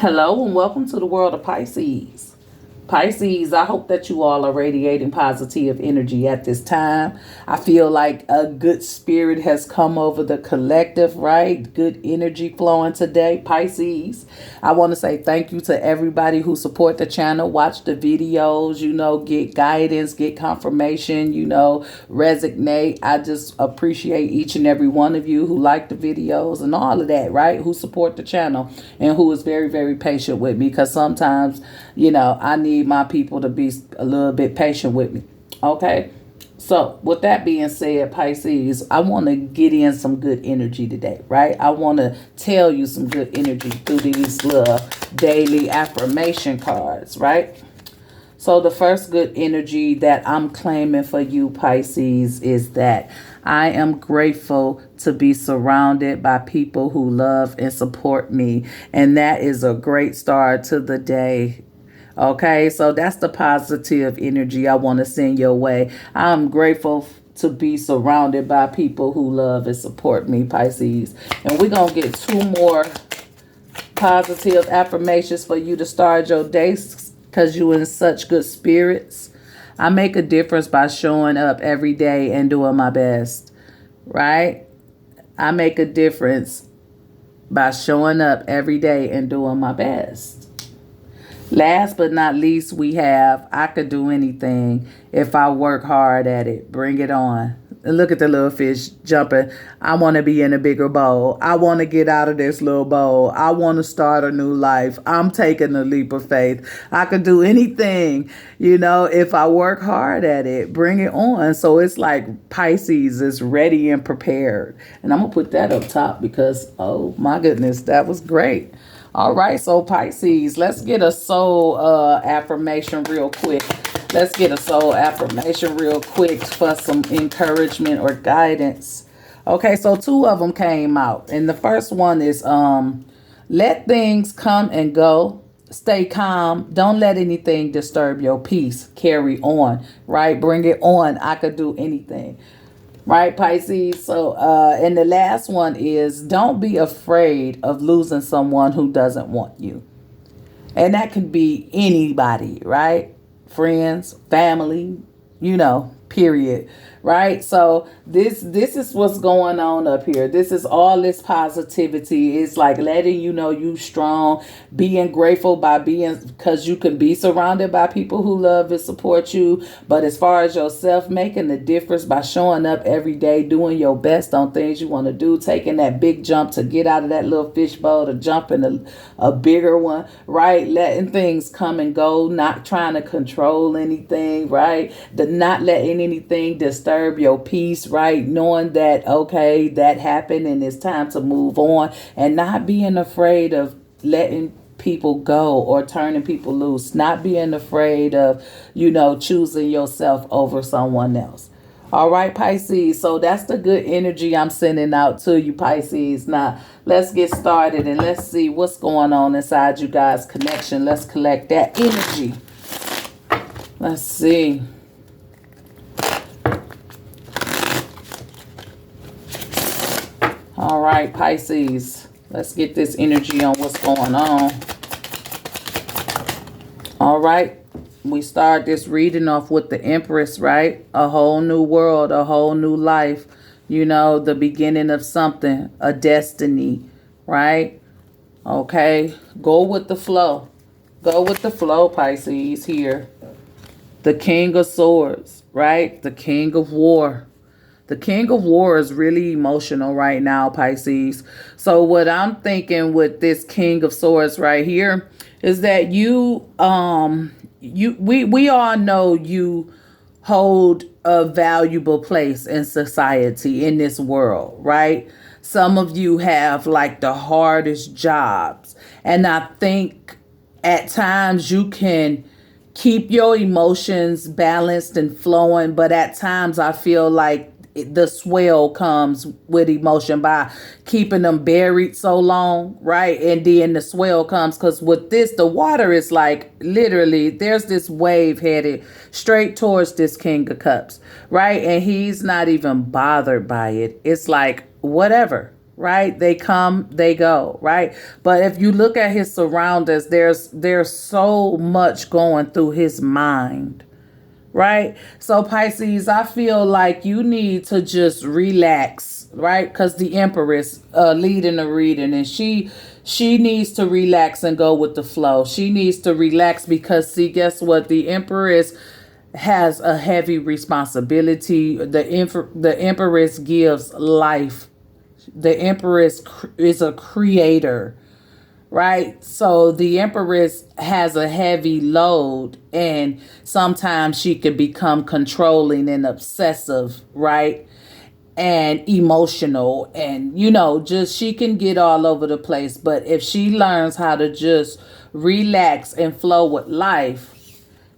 Hello and welcome to the world of Pisces. Pisces, I hope that you all are radiating positive energy at this time. I feel like a good spirit has come over the collective, right? Good energy flowing today. Pisces, I want to say thank you to everybody who support the channel, watch the videos, get guidance, get confirmation, resonate. I just appreciate each and every one of you who like the videos and all of that, right? Who support the channel and who is very, very patient with me because sometimes, I need my people to be a little bit patient with me. Okay. So with that being said, Pisces, I want to get in some good energy today, right? I want to tell you some good energy through these little daily affirmation cards, right? So the first good energy that I'm claiming for you, Pisces, is that I am grateful to be surrounded by people who love and support me. And that is a great start to the day. Okay, so that's the positive energy I want to send your way. I'm grateful to be surrounded by people who love and support me, Pisces. And we're going to get two more positive affirmations for you to start your day because you're in such good spirits. I make a difference by showing up every day and doing my best, right? I make a difference by showing up every day and doing my best. Last but not least, we have I could do anything if I work hard at it. Bring it on. And look at the little fish jumping. I want to be in a bigger bowl. I want to get out of this little bowl. I want to start a new life. I'm taking a leap of faith. I could do anything, if I work hard at it. Bring it on. So it's like Pisces is ready and prepared. And I'm going to put that up top because, oh my goodness, that was great. All right, so Pisces, let's get a soul affirmation real quick. Let's get a soul affirmation real quick for some encouragement or guidance. Okay, so two of them came out. And the first one is let things come and go. Stay calm. Don't let anything disturb your peace. Carry on, right? Bring it on. I could do anything. Right, Pisces? So, and the last one is don't be afraid of losing someone who doesn't want you. And that could be anybody, right? Friends, family, period. Right? So this is what's going on up here. This is all this positivity. It's like letting you know you strong, being grateful because you can be surrounded by people who love and support you. But as far as yourself, making the difference by showing up every day, doing your best on things you want to do, taking that big jump to get out of that little fishbowl to jump in a bigger one, right? Letting things come and go, not trying to control anything, right? Not letting anything disturb your peace, right? Knowing that, okay, that happened and it's time to move on and not being afraid of letting people go or turning people loose, not being afraid of, choosing yourself over someone else. All right, Pisces. So that's the good energy I'm sending out to you, Pisces. Now, let's get started and let's see what's going on inside you guys' connection. Let's collect that energy. Let's see. All right, Pisces. Let's get this energy on what's going on. All right. We start this reading off with the Empress, right? A whole new world, a whole new life. The beginning of something, a destiny, right? Okay. Go with the flow. Go with the flow, Pisces, here. The King of Swords, right? The King of War. The King of War is really emotional right now, Pisces. So what I'm thinking with this King of Swords right here is that we all know you hold a valuable place in society, in this world, right? Some of you have like the hardest jobs. And I think at times you can keep your emotions balanced and flowing, but at times I feel like the swell comes with emotion by keeping them buried so long, right? And then the swell comes because with this, the water is like literally there's this wave headed straight towards this King of Cups, right? And he's not even bothered by it. It's like whatever. right? They come, they go, right? But if you look at his surroundings, there's so much going through his mind, right? So Pisces, I feel like you need to just relax, right? Because the Empress leading the reading, and she needs to relax and go with the flow. She needs to relax because, see, guess what? The Empress has a heavy responsibility. The Empress gives life. The Empress is a creator, right? So the Empress has a heavy load, and sometimes she can become controlling and obsessive, right? And emotional, and just she can get all over the place. But if she learns how to just relax and flow with life,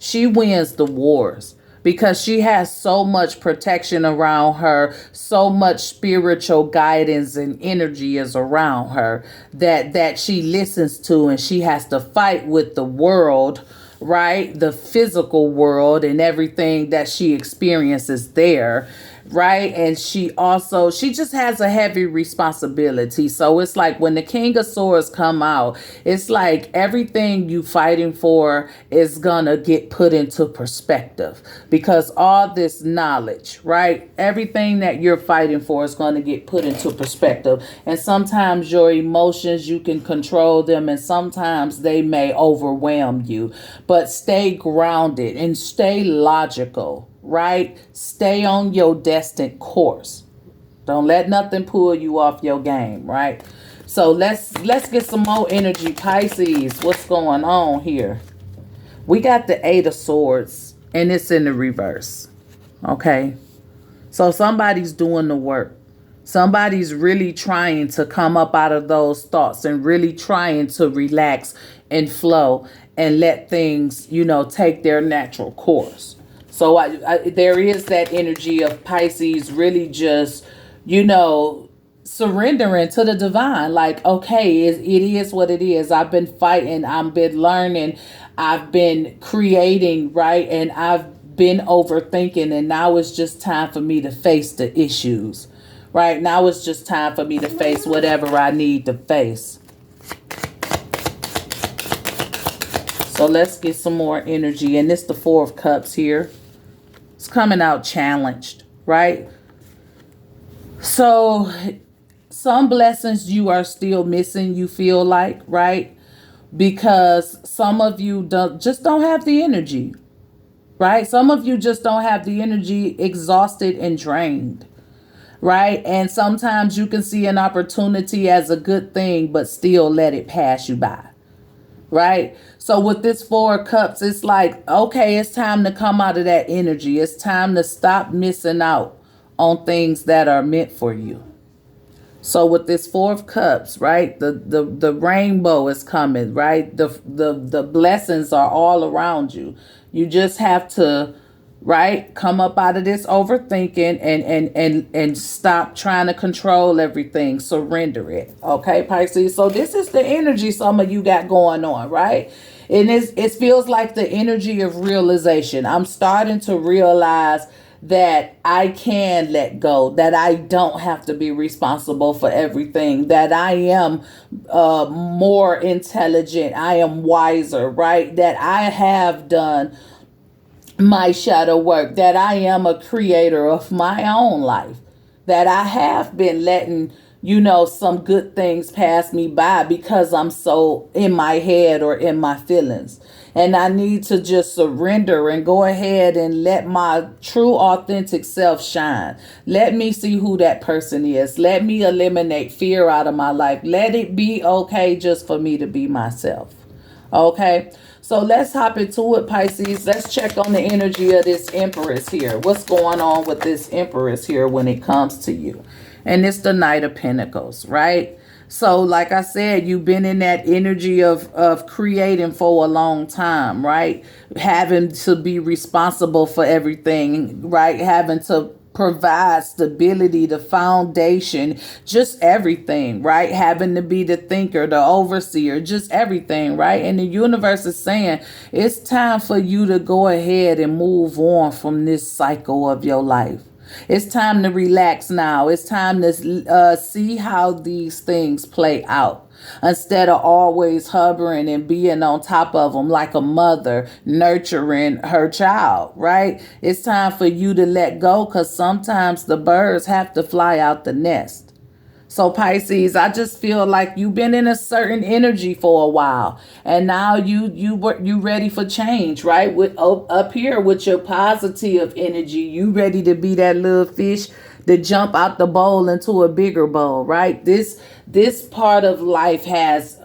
she wins the wars because she has so much protection around her, so much spiritual guidance and energy is around her that she listens to, and she has to fight with the world, right? The physical world and everything that she experiences there, right? And she just has a heavy responsibility. So it's like when the King of Swords come out, it's like everything you fighting for is gonna get put into perspective, because all this knowledge, right? Everything that you're fighting for is going to get put into perspective. And sometimes your emotions, you can control them, and sometimes they may overwhelm you. But stay grounded and stay logical, right? Stay on your destined course. Don't let nothing pull you off your game, right? So let's get some more energy, Pisces. What's going on here? We got the Eight of Swords, and it's in the reverse. Okay? So somebody's doing the work. Somebody's really trying to come up out of those thoughts and really trying to relax and flow and let things, take their natural course. So there is that energy of Pisces really just, surrendering to the divine. Like, okay, it is what it is. I've been fighting. I've been learning. I've been creating, right? And I've been overthinking. And now it's just time for me to face the issues, right? Now it's just time for me to face whatever I need to face. So let's get some more energy. And it's the Four of Cups here. It's coming out challenged, right? So some blessings you are still missing, you feel like, right? Because some of you don't have the energy, right? Some of you just don't have the energy, exhausted and drained, right? And sometimes you can see an opportunity as a good thing, but still let it pass you by, right? So with this Four of Cups, it's like, okay, it's time to come out of that energy. It's time to stop missing out on things that are meant for you. So with this Four of Cups, right, the rainbow is coming, right? The blessings are all around you. You just have to, right, come up out of this overthinking and stop trying to control everything. Surrender it. Okay, Pisces. So this is the energy some of you got going on, right? And it feels like the energy of realization. I'm starting to realize that I can let go, that I don't have to be responsible for everything, that I am more intelligent, I am wiser, right? That I have done my shadow work, that I am a creator of my own life, that I have been letting, some good things pass me by because I'm so in my head or in my feelings. And I need to just surrender and go ahead and let my true authentic self shine. Let me see who that person is. Let me eliminate fear out of my life. Let it be okay just for me to be myself. Okay? So let's hop into it, Pisces. Let's check on the energy of this Empress here. What's going on with this Empress here when it comes to you? And it's the Knight of Pentacles, right? So like I said, you've been in that energy of creating for a long time, right? Having to be responsible for everything, right? Having to provide stability, the foundation, just everything, right? Having to be the thinker, the overseer, just everything, right? And the universe is saying it's time for you to go ahead and move on from this cycle of your life. It's time to relax now. It's time to see how these things play out. Instead of always hovering and being on top of them like a mother nurturing her child, right? It's time for you to let go, because sometimes the birds have to fly out the nest. So Pisces, I just feel like you've been in a certain energy for a while, and now you ready for change, right? With up here with your positive energy, you ready to be that little fish that jump out the bowl into a bigger bowl, right? This part of life has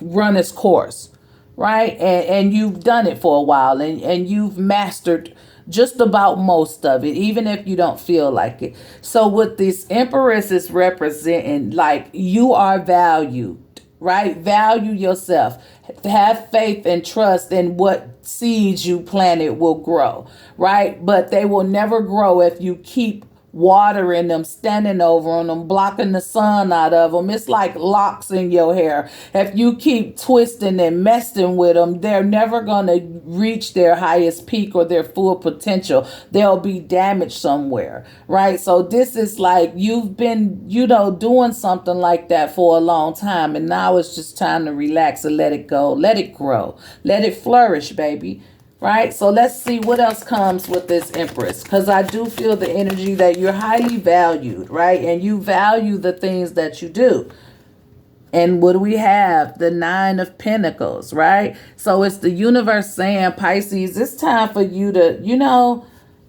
run its course, right? And you've done it for a while, and you've mastered just about most of it, even if you don't feel like it. So what this Empress is representing, like, you are valued, right? Value yourself. Have faith and trust in what seeds you planted will grow, right? But they will never grow if you keep watering them, standing over on them, blocking the sun out of them. It's like locks in your hair. If you keep twisting and messing with them, they're never going to reach their highest peak or their full potential. They'll be damaged somewhere, right? So this is like you've been, doing something like that for a long time, and now it's just time to relax and let it go. Let it grow. Let it flourish, baby. Right? So let's see what else comes with this Empress. Because I do feel the energy that you're highly valued, right? And you value the things that you do. And what do we have? The Nine of Pentacles, right? So it's the universe saying, Pisces, it's time for you to,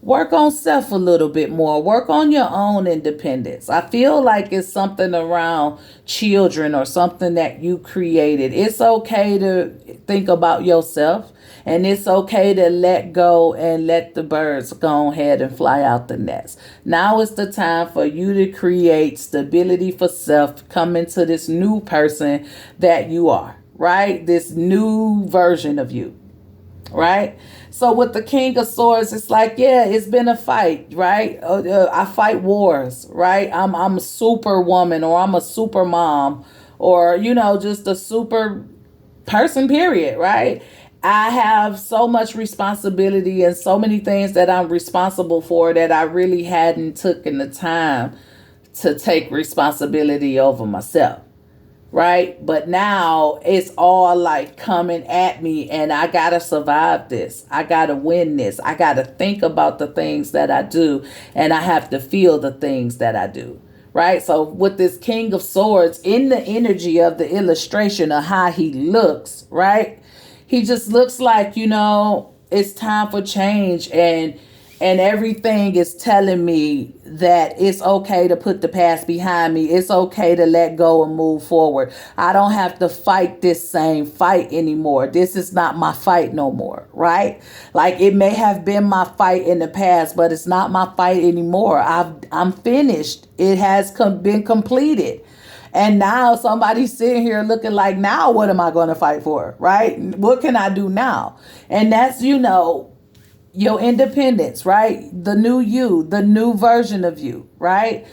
work on self a little bit more. Work on your own independence. I feel like it's something around children or something that you created. It's okay to think about yourself. And it's okay to let go and let the birds go ahead and fly out the nest. Now is the time for you to create stability for self, come into this new person that you are, right? This new version of you, right? So with the King of Swords, it's like, yeah, it's been a fight, right? I fight wars, right? I'm a super woman, or I'm a super mom, or, just a super person, period, right? I have so much responsibility and so many things that I'm responsible for that I really hadn't taken the time to take responsibility over myself, right? But now it's all like coming at me, and I gotta survive this. I gotta win this. I gotta think about the things that I do, and I have to feel the things that I do. Right? So with this King of Swords, in the energy of the illustration of how he looks, right? He just looks like, it's time for change, and everything is telling me that it's okay to put the past behind me. It's okay to let go and move forward. I don't have to fight this same fight anymore. This is not my fight no more, right? Like, it may have been my fight in the past, but it's not my fight anymore. I'm finished. It has been completed. And now somebody's sitting here looking like, now what am I going to fight for, right? What can I do now? And that's, your independence, right? The new you, the new version of you, right?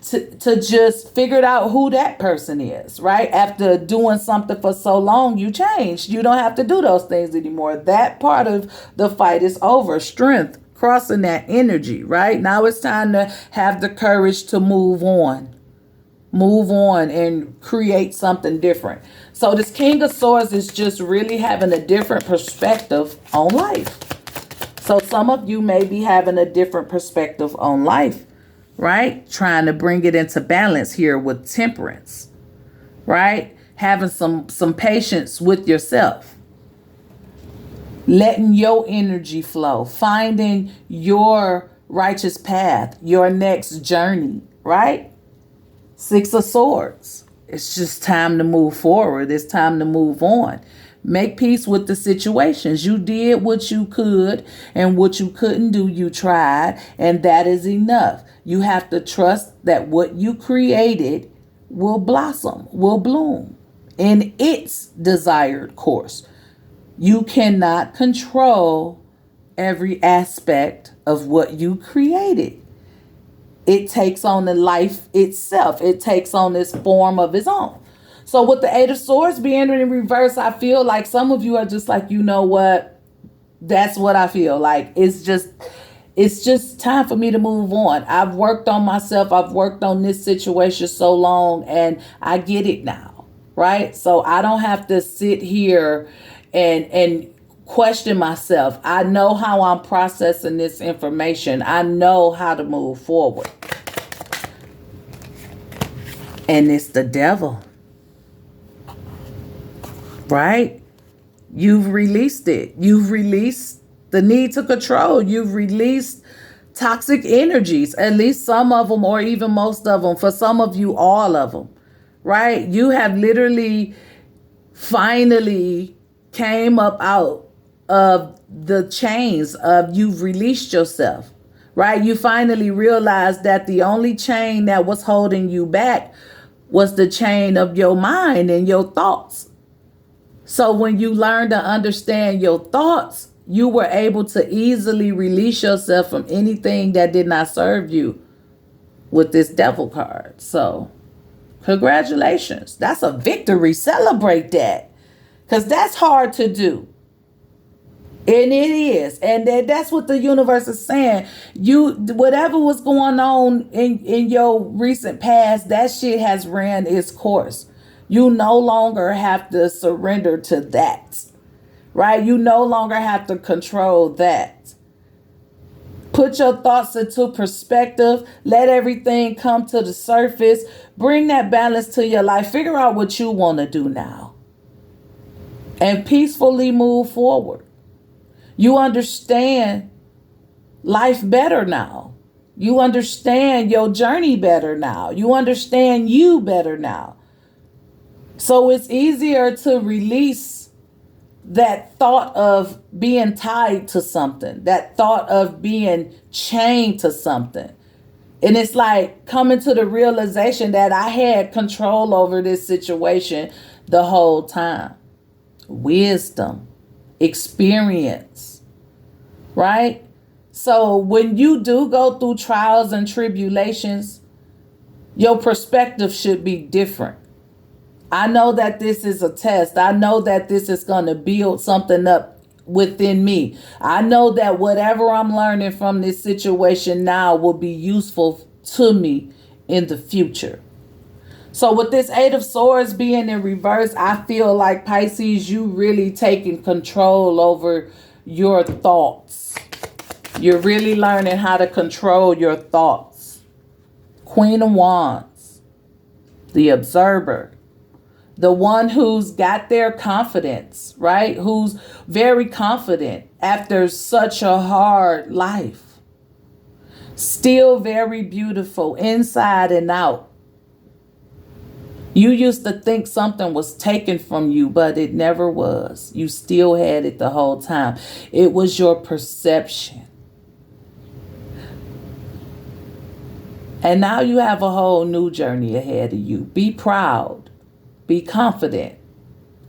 To just figure out who that person is, right? After doing something for so long, you changed. You don't have to do those things anymore. That part of the fight is over. Strength, crossing that energy, right? Now it's time to have the courage to move on. Move on and create something different. So this King of Swords is just really having a different perspective on life. So some of you may be having a different perspective on life, right? Trying to bring it into balance here with temperance, right? Having some patience with yourself. Letting your energy flow. Finding your righteous path, your next journey, right? Six of Swords. It's just time to move forward. It's time to move on. Make peace with the situations. You did what you could, and what you couldn't do, you tried, and that is enough. You have to trust that what you created will blossom, will bloom in its desired course. You cannot control every aspect of what you created. It takes on the life itself. It takes on this form of its own. So with the Eight of Swords being in reverse, I feel like some of you are just like, you know what? That's what I feel like. It's just, It's just time for me to move on. I've worked on myself. I've worked on this situation so long, and I get it now, right? So I don't have to sit here and question myself. I know how I'm processing this information. I know how to move forward. And it's the devil, right? You've released it. You've released the need to control. You've released toxic energies, at least some of them, or even most of them. For some of you, all of them, right? You have literally finally came up out of the chains of, you've released yourself, right? You finally realized that the only chain that was holding you back was the chain of your mind and your thoughts. So when you learn to understand your thoughts, you were able to easily release yourself from anything that did not serve you with this devil card. So congratulations. That's a victory. Celebrate that. Because that's hard to do. And it is. And that's what the universe is saying. Whatever was going on in your recent past, that shit has ran its course. You no longer have to surrender to that, right? You no longer have to control that. Put your thoughts into perspective. Let everything come to the surface. Bring that balance to your life. Figure out what you want to do now. And peacefully move forward. You understand life better now. You understand your journey better now. You understand you better now. So it's easier to release that thought of being tied to something, that thought of being chained to something. And it's like coming to the realization that I had control over this situation the whole time. Wisdom, experience, right? So when you do go through trials and tribulations, your perspective should be different. I know that this is a test. I know that this is going to build something up within me. I know that whatever I'm learning from this situation now will be useful to me in the future. So with this Eight of Swords being in reverse, I feel like, Pisces, you really taking control over your thoughts. You're really learning how to control your thoughts. Queen of Wands, the observer. The one who's got their confidence, right? Who's very confident after such a hard life. Still very beautiful inside and out. You used to think something was taken from you, but it never was. You still had it the whole time. It was your perception. And now you have a whole new journey ahead of you. Be proud. Be confident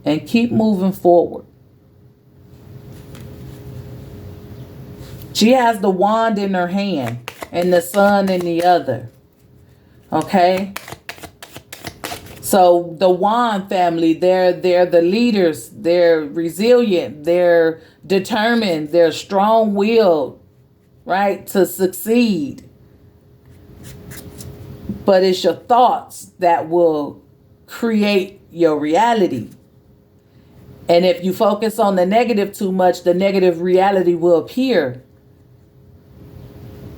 and keep moving forward. She has the wand in her hand and the sun in the other. Okay? So the wand family, they're the leaders. They're resilient. They're determined. They're strong-willed, right, to succeed. But it's your thoughts that will create your reality. And if you focus on the negative too much, the negative reality will appear.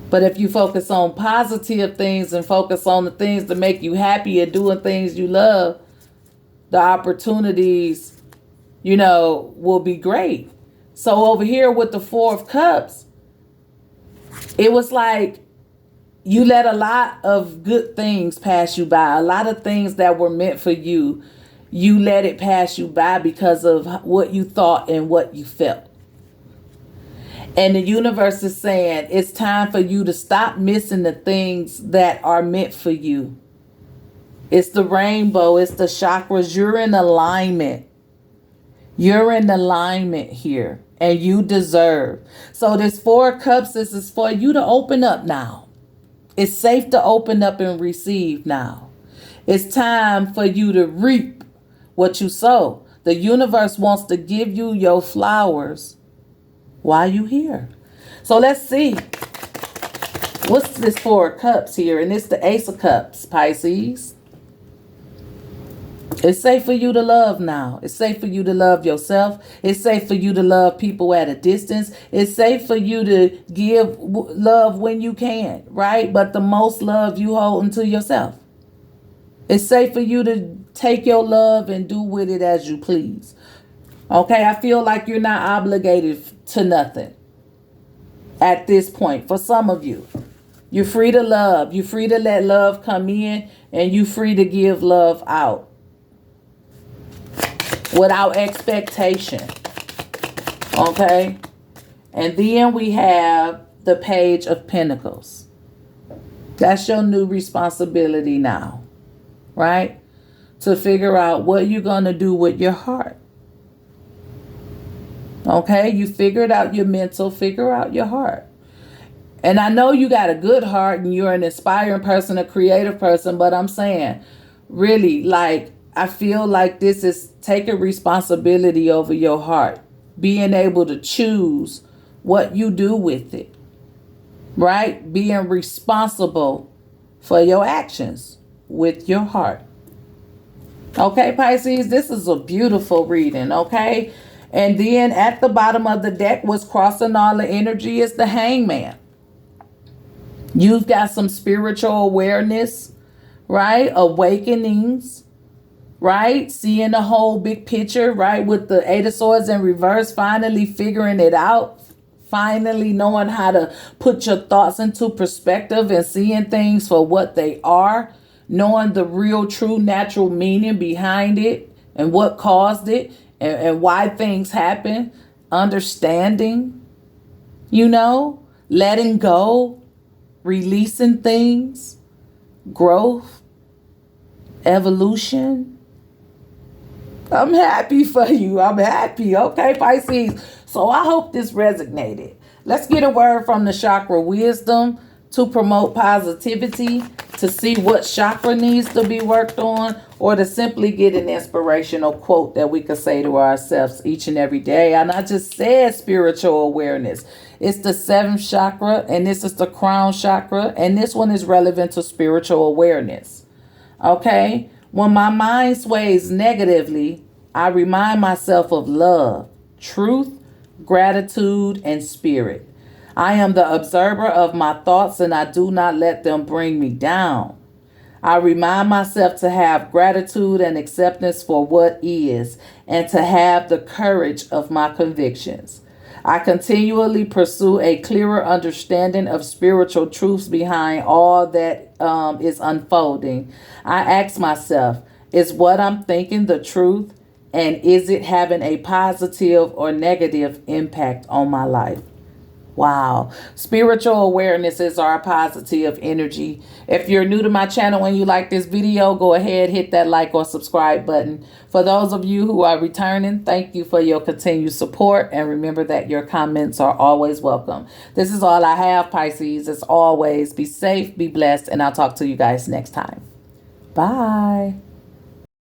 But if you focus on positive things and focus on the things that make you happy and doing things you love, the opportunities, will be great. So over here with the Four of Cups, it was like you let a lot of good things pass you by. A lot of things that were meant for you, you let it pass you by because of what you thought and what you felt. And the universe is saying it's time for you to stop missing the things that are meant for you. It's the rainbow. It's the chakras. You're in alignment. You're in alignment here. And you deserve. So this Four of Cups, this is for you to open up now. It's safe to open up and receive now. It's time for you to reap what you sow. The universe wants to give you your flowers while you're here. So let's see. What's this Four of Cups here? And it's the Ace of Cups, Pisces. It's safe for you to love now. It's safe for you to love yourself. It's safe for you to love people at a distance. It's safe for you to give love when you can, right? But the most love you hold into yourself. It's safe for you to take your love and do with it as you please. Okay, I feel like you're not obligated to nothing at this point. For some of you, you're free to love. You're free to let love come in, and you're free to give love out without expectation. Okay, and then we have the Page of Pentacles. That's your new responsibility now, right? To figure out what you're going to do with your heart. Okay, you figured out your mental, figure out your heart. And I know you got a good heart and you're an inspiring person, a creative person, but I'm saying, really, like, I feel like this is taking responsibility over your heart, being able to choose what you do with it, right? Being responsible for your actions with your heart. Okay, Pisces, this is a beautiful reading, okay? And then at the bottom of the deck, what's crossing all the energy is the Hangman. You've got some spiritual awareness, right? Awakenings, right? Seeing the whole big picture, right? With the Eight of Swords in reverse, finally figuring it out. Finally knowing how to put your thoughts into perspective and seeing things for what they are. Knowing the real, true, natural meaning behind it and what caused it and why things happen. Understanding, letting go, releasing things, growth, evolution. I'm happy for you. I'm happy. Okay, Pisces. So I hope this resonated. Let's get a word from the chakra wisdom to promote positivity, to see what chakra needs to be worked on, or to simply get an inspirational quote that we could say to ourselves each and every day. And I just said spiritual awareness. It's the 7th chakra, and this is the crown chakra, and this one is relevant to spiritual awareness. Okay? When my mind sways negatively, I remind myself of love, truth, gratitude, and spirit. I am the observer of my thoughts, and I do not let them bring me down. I remind myself to have gratitude and acceptance for what is, and to have the courage of my convictions. I continually pursue a clearer understanding of spiritual truths behind all that is unfolding. I ask myself, is what I'm thinking the truth? And is it having a positive or negative impact on my life? Wow. Spiritual awareness is our positive energy. If you're new to my channel and you like this video, go ahead, hit that like or subscribe button. For those of you who are returning, thank you for your continued support. And remember that your comments are always welcome. This is all I have, Pisces. As always, be safe, be blessed, and I'll talk to you guys next time. Bye.